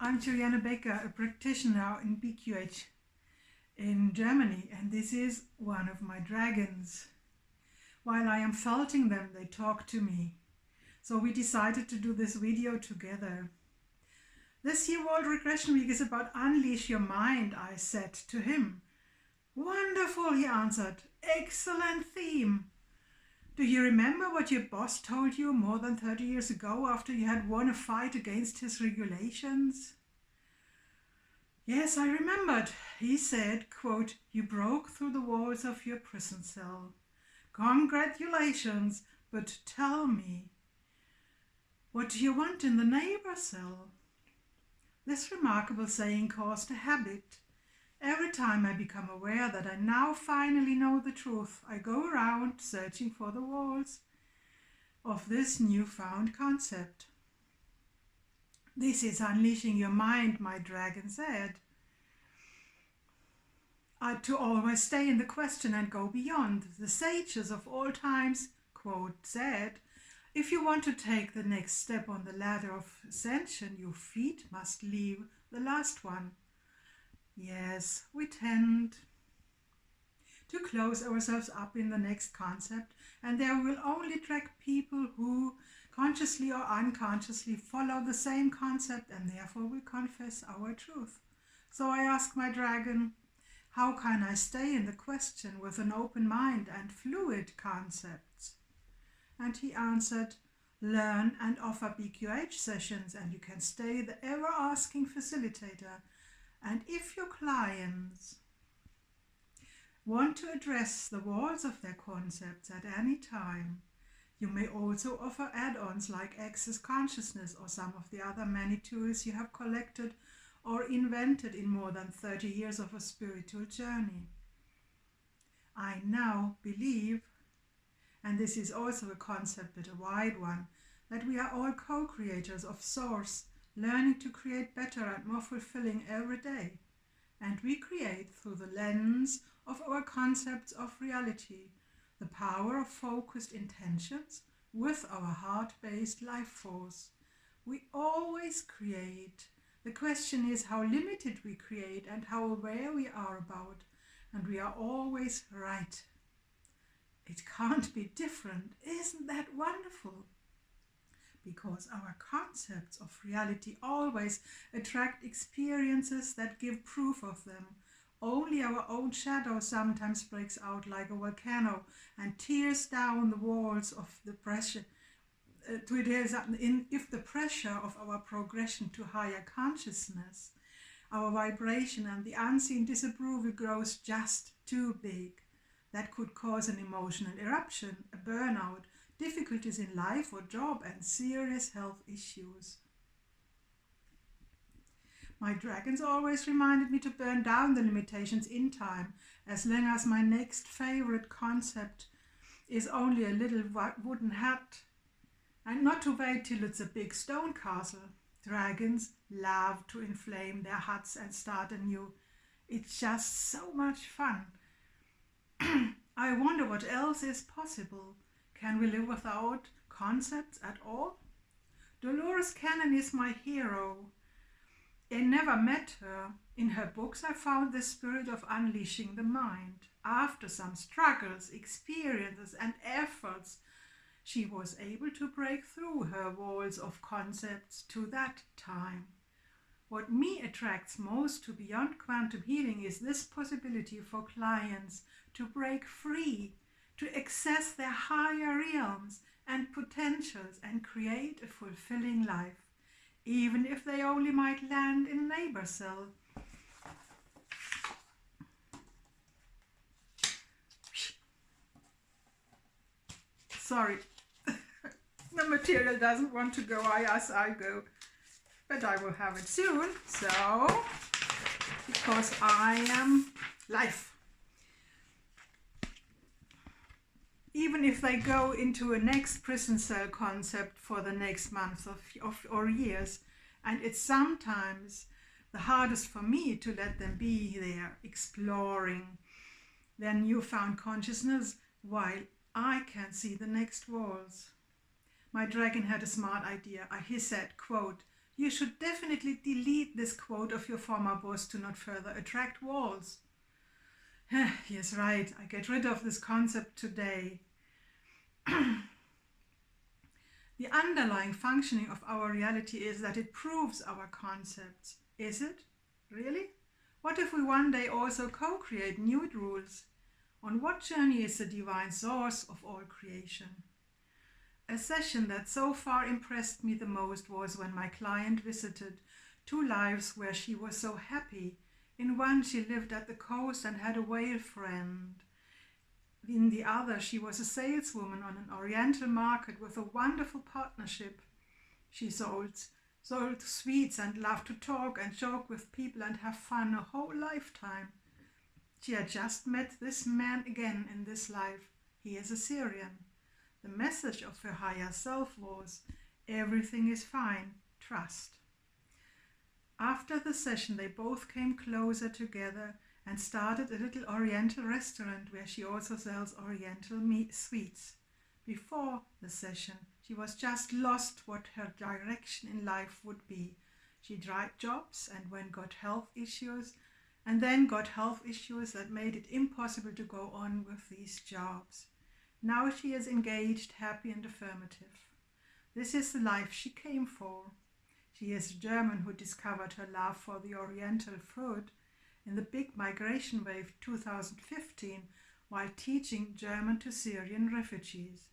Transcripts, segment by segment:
I'm Julianne Becker, a practitioner in BQH in Germany, and this is one of my dragons. While I am faulting them, they talk to me. So we decided to do this video together. This year World Regression Week is about unleash your mind, I said to him. Wonderful, he answered. Excellent theme. Do you remember what your boss told you more than 30 years ago after you had won a fight against his regulations? Yes, I remembered. He said, quote, "You broke through the walls of your prison cell. Congratulations, but tell me, what do you want in the neighbor cell?" This remarkable saying caused a habit. Every time I become aware that I now finally know the truth, I go around searching for the walls of this newfound concept. This is unleashing your mind, my dragon said. To always stay in the question and go beyond. The sages of all times, quote, said, if you want to take the next step on the ladder of ascension, your feet must leave the last one. Yes, we tend to close ourselves up in the next concept, and there will only drag people who consciously or unconsciously follow the same concept and therefore will confess our truth. So I ask my dragon, how can I stay in the question with an open mind and fluid concepts? And he answered, learn and offer BQH sessions, and you can stay the ever-asking facilitator. And if your clients want to address the walls of their concepts at any time, you may also offer add-ons like Access Consciousness or some of the other many tools you have collected or invented in more than 30 years of a spiritual journey. I now believe, and this is also a concept but a wide one, that we are all co-creators of Source, learning to create better and more fulfilling every day. And we create through the lens of our concepts of reality, the power of focused intentions with our heart-based life force. We always create. The question is how limited we create and how aware we are about, and we are always right. It can't be different. Isn't that wonderful? Because our concepts of reality always attract experiences that give proof of them. Only our own shadow sometimes breaks out like a volcano and tears down the walls of the pressure. If the pressure of our progression to higher consciousness, our vibration and the unseen disapproval grows just too big, that could cause an emotional eruption, a burnout, difficulties in life or job, and serious health issues. My dragons always reminded me to burn down the limitations in time, as long as my next favorite concept is only a little wooden hut, and not to wait till it's a big stone castle. Dragons love to inflame their huts and start anew. It's just so much fun. I wonder what else is possible. Can we live without concepts at all? Dolores Cannon is my hero. I never met her. In her books I found the spirit of unleashing the mind. After some struggles, experiences and efforts, she was able to break through her walls of concepts to that time. What me attracts most to Beyond Quantum Healing is this possibility for clients to break free, to access their higher realms and potentials and create a fulfilling life, even if they only might land in a neighbor cell. Sorry, the material doesn't want to go, I go, but I will have it soon, so, because I am life. Even if they go into a next prison cell concept for the next month or years, and it's sometimes the hardest for me to let them be there exploring their newfound consciousness while I can see the next walls. My dragon had a smart idea. He said, quote, You should definitely delete this quote of your former boss to not further attract walls. Yes, right, I get rid of this concept today. The underlying functioning of our reality is that it proves our concepts. Is it? Really? What if we one day also co-create new rules? On what journey is the divine source of all creation? A session that so far impressed me the most was when my client visited two lives where she was so happy. In one, she lived at the coast and had a whale friend. In the other, she was a saleswoman on an oriental market with a wonderful partnership. She sold sweets and loved to talk and joke with people and have fun a whole lifetime. She had just met this man again in this life. He is a Syrian. The message of her higher self was, everything is fine, trust. After the session, they both came closer together and started a little oriental restaurant where she also sells oriental sweets. Before the session, she was just lost what her direction in life would be. She tried jobs and then got health issues that made it impossible to go on with these jobs. Now she is engaged, happy and affirmative. This is the life she came for. She is a German who discovered her love for the oriental food in the big migration wave 2015 while teaching German to Syrian refugees.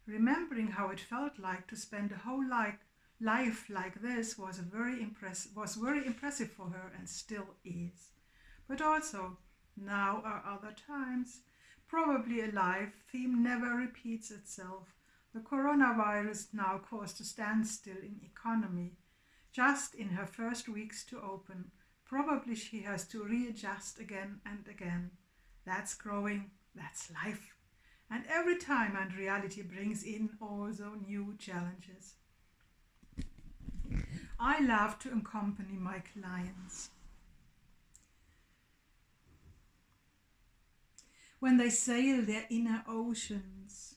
Remembering how it felt like to spend a whole life like this was very impressive for her and still is. But also, now are other times. Probably a life theme never repeats itself. The coronavirus now caused a standstill in economy. Just in her first weeks to open, probably she has to readjust again and again. That's growing, that's life. And every time and reality brings in also new challenges. I love to accompany my clients when they sail their inner oceans,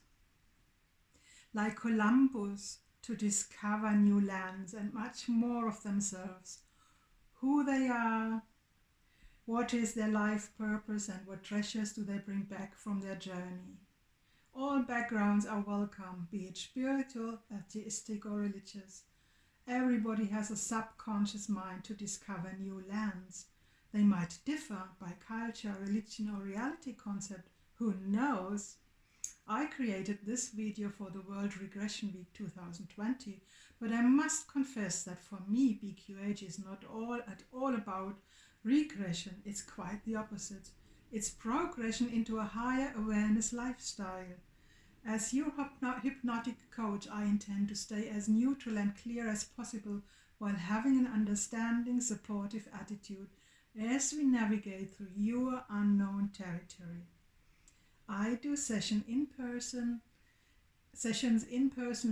like Columbus, to discover new lands and much more of themselves, who they are, what is their life purpose, and what treasures do they bring back from their journey. All backgrounds are welcome, be it spiritual, atheistic or religious. Everybody has a subconscious mind to discover new lands. They might differ by culture, religion or reality concept, who knows? I created this video for the World Regression Week 2020, but I must confess that for me BQH is not at all about regression. It's quite the opposite. It's progression into a higher awareness lifestyle. As your hypnotic coach, I intend to stay as neutral and clear as possible while having an understanding, supportive attitude as we navigate through your unknown territory. I do sessions in person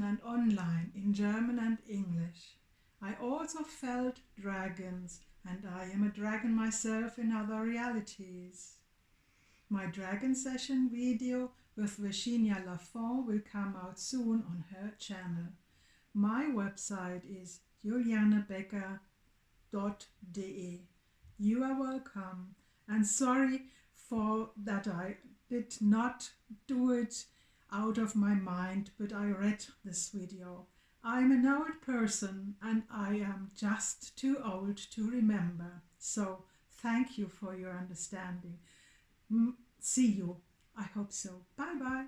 and online in German and English. I also felt dragons, and I am a dragon myself in other realities. My dragon session video with Virginia Lafont will come out soon on her channel. My website is juliannebecker.de. You are welcome, and sorry for that I did not do it out of my mind, but I read this video. I'm an old person and I am just too old to remember. So thank you for your understanding. See you. I hope so. Bye bye.